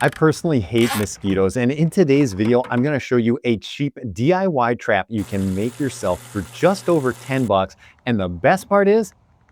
I personally hate mosquitoes, and in today's video, I'm gonna show you a cheap DIY trap you can make yourself for just over 10 bucks. And the best part is,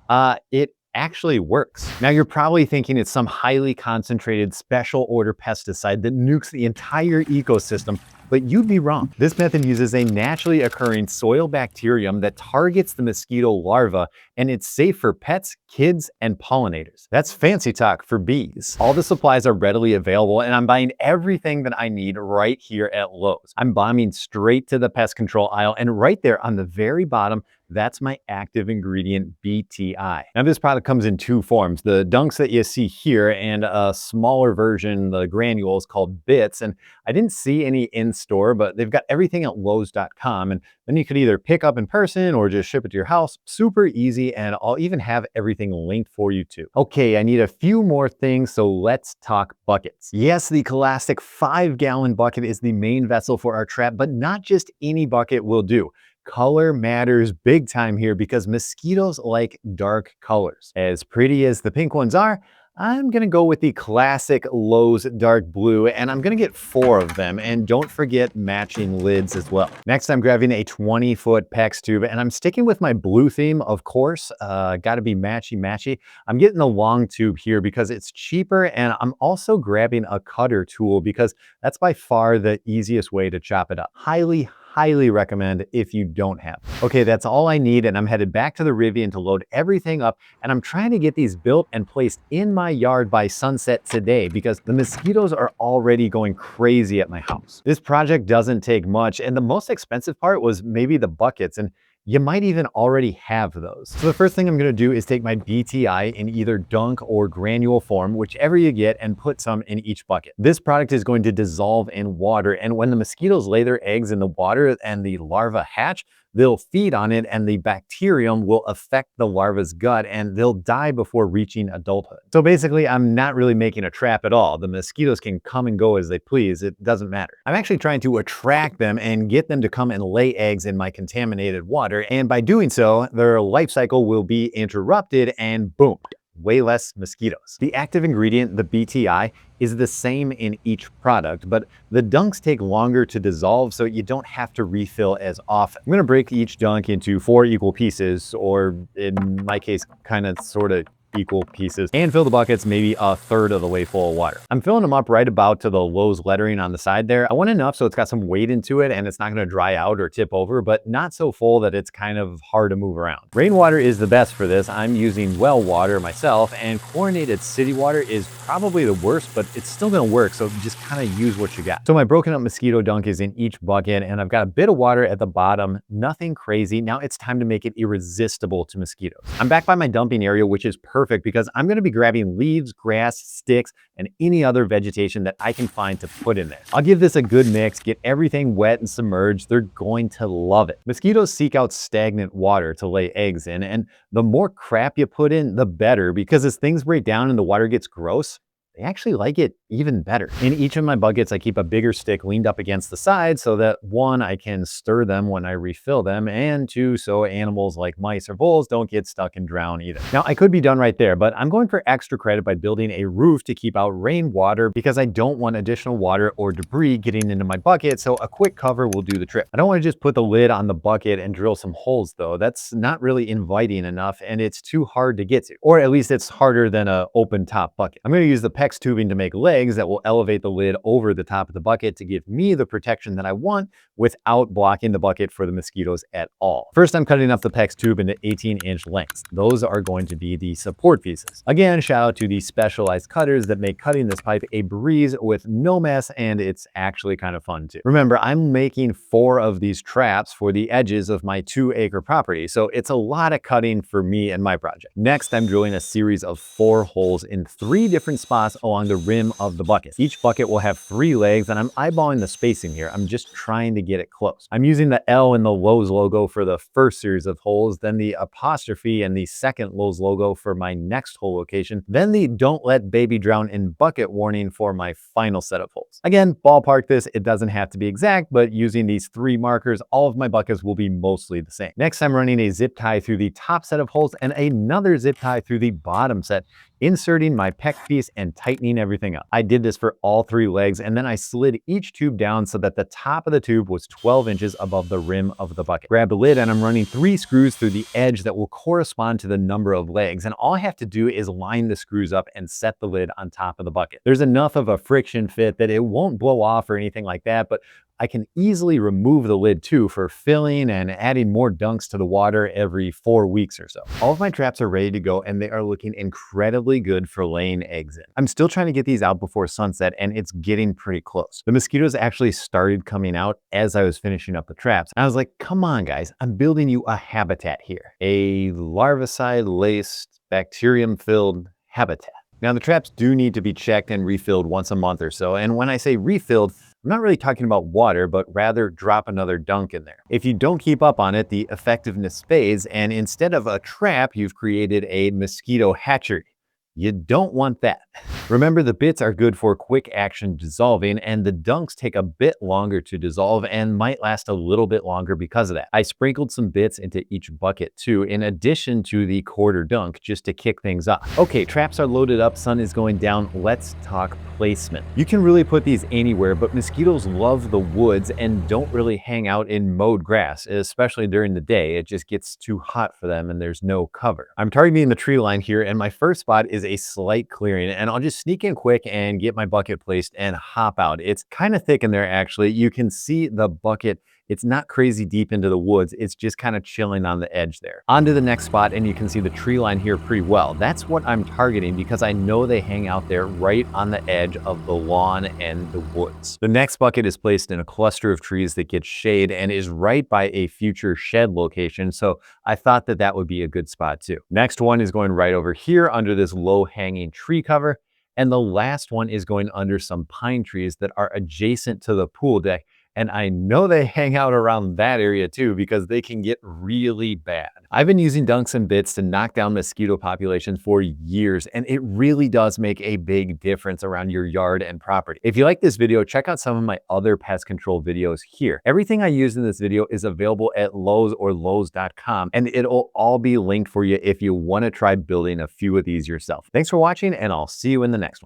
it actually works. Now you're probably thinking it's some highly concentrated special order pesticide that nukes the entire ecosystem, but you'd be wrong. This method uses a naturally occurring soil bacterium that targets the mosquito larva, and it's safe for pets, kids, and pollinators. That's fancy talk for bees. All the supplies are readily available, and I'm buying everything that I need right here at Lowe's. I'm bombing straight to the pest control aisle, and right there on the very bottom, that's my active ingredient, BTI. Now this product comes in two forms, the dunks that you see here and a smaller version, the granules called bits. And I didn't see any in store, but they've got everything at lowes.com. And then you could either pick up in person or just ship it to your house. Super easy. And I'll even have everything linked for you too. Okay, I need a few more things. So let's talk buckets. Yes, the classic 5-gallon bucket is the main vessel for our trap, but not just any bucket will do. Color matters big time here because mosquitoes like dark colors. As pretty as the pink ones are, I'm gonna go with the classic Lowe's dark blue, and I'm gonna get 4 of them. And don't forget matching lids as well. Next, I'm grabbing a 20-foot PEX tube, and I'm sticking with my blue theme, of course. Gotta be matchy. I'm getting the long tube here because it's cheaper, and I'm also grabbing a cutter tool because that's by far the easiest way to chop it up. Highly recommend if you don't have. Okay, that's all I need, and I'm headed back to the Rivian to load everything up, and I'm trying to get these built and placed in my yard by sunset today because the mosquitoes are already going crazy at my house. This project doesn't take much, and the most expensive part was maybe the buckets, and you might even already have those. So the first thing I'm gonna do is take my BTI in either dunk or granule form, whichever you get, and put some in each bucket. This product is going to dissolve in water, and when the mosquitoes lay their eggs in the water and the larvae hatch, they'll feed on it and the bacterium will affect the larva's gut and they'll die before reaching adulthood. So basically, I'm not really making a trap at all. The mosquitoes can come and go as they please. It doesn't matter. I'm actually trying to attract them and get them to come and lay eggs in my contaminated water. And by doing so, their life cycle will be interrupted and boom, way less mosquitoes. The active ingredient, the BTI, is the same in each product, but the dunks take longer to dissolve, so you don't have to refill as often. I'm gonna break each dunk into 4 equal pieces, or in my case, kind of sort of equal pieces, and fill the buckets maybe a third of the way full of water. I'm filling them up right about to the Lowe's lettering on the side there. I want enough so it's got some weight into it and it's not going to dry out or tip over, but not so full that it's kind of hard to move around. Rainwater is the best for this. I'm using well water myself, and chlorinated city water is probably the worst, but it's still going to work, so just kind of use what you got. So my broken up mosquito dunk is in each bucket, and I've got a bit of water at the bottom, nothing crazy. Now it's time to make it irresistible to mosquitoes. I'm back by my dumping area, which is perfect because I'm going to be grabbing leaves, grass, sticks, and any other vegetation that I can find to put in there. I'll give this a good mix, get everything wet and submerged. They're going to love it. Mosquitoes seek out stagnant water to lay eggs in, and the more crap you put in, the better, because as things break down and the water gets gross, they actually like it even better. In each of my buckets, I keep a bigger stick leaned up against the side so that 1, I can stir them when I refill them, and 2, so animals like mice or voles don't get stuck and drown either. Now, I could be done right there, but I'm going for extra credit by building a roof to keep out rainwater because I don't want additional water or debris getting into my bucket, so a quick cover will do the trick. I don't want to just put the lid on the bucket and drill some holes though. That's not really inviting enough, and it's too hard to get to, or at least it's harder than an open top bucket. I'm going to use the PEX tubing to make legs that will elevate the lid over the top of the bucket to give me the protection that I want without blocking the bucket for the mosquitoes at all. First, I'm cutting up the PEX tube into 18-inch lengths. Those are going to be the support pieces. Again, shout out to the specialized cutters that make cutting this pipe a breeze with no mess, and it's actually kind of fun too. Remember, I'm making 4 of these traps for the edges of my 2-acre property, so it's a lot of cutting for me and my project. Next, I'm drilling a series of 4 holes in 3 different spots along the rim of the bucket. Each bucket will have 3 legs, and I'm eyeballing the spacing here. I'm just trying to get it close. I'm using the L in the Lowe's logo for the first series of holes, then the apostrophe and the second Lowe's logo for my next hole location, then the "Don't Let Baby Drown in Bucket" warning for my final set of holes. Again, ballpark this. It doesn't have to be exact, but using these 3 markers, all of my buckets will be mostly the same. Next, I'm running a zip tie through the top set of holes and another zip tie through the bottom set, inserting my PEX piece and tightening everything up. I did this for all 3 legs, and then I slid each tube down so that the top of the tube was 12 inches above the rim of the bucket. Grab the lid, and I'm running 3 screws through the edge that will correspond to the number of legs, and all I have to do is line the screws up and set the lid on top of the bucket. There's enough of a friction fit that it won't blow off or anything like that, but I can easily remove the lid too for filling and adding more dunks to the water every 4 weeks or so. All of my traps are ready to go, and they are looking incredibly good for laying eggs in. I'm still trying to get these out before sunset, and it's getting pretty close. The mosquitoes actually started coming out as I was finishing up the traps. I was like, come on guys, I'm building you a habitat here. A larvicide-laced, bacterium-filled habitat. Now the traps do need to be checked and refilled once a month or so, and when I say refilled, I'm not really talking about water, but rather drop another dunk in there. If you don't keep up on it, the effectiveness fades, and instead of a trap, you've created a mosquito hatchery. You don't want that. Remember, the bits are good for quick action dissolving, and the dunks take a bit longer to dissolve and might last a little bit longer because of that. I sprinkled some bits into each bucket too, in addition to the quarter dunk, just to kick things off. Okay, traps are loaded up, sun is going down, let's talk placement. You can really put these anywhere, but mosquitoes love the woods and don't really hang out in mowed grass, especially during the day. It just gets too hot for them and there's no cover. I'm targeting the tree line here, and my first spot is a slight clearing, and I'll just sneak in quick and get my bucket placed and hop out. It's kind of thick in there actually. You can see the bucket. It's not crazy deep into the woods. It's just kind of chilling on the edge there. On to the next spot, and you can see the tree line here pretty well. That's what I'm targeting because I know they hang out there right on the edge of the lawn and the woods. The next bucket is placed in a cluster of trees that gets shade and is right by a future shed location, so I thought that that would be a good spot too. Next one is going right over here under this low-hanging tree cover, and the last one is going under some pine trees that are adjacent to the pool deck. And I know they hang out around that area too because they can get really bad. I've been using dunks and bits to knock down mosquito populations for years, and it really does make a big difference around your yard and property. If you like this video, check out some of my other pest control videos here. Everything I use in this video is available at Lowe's or Lowe's.com, and it'll all be linked for you if you want to try building a few of these yourself. Thanks for watching, and I'll see you in the next one.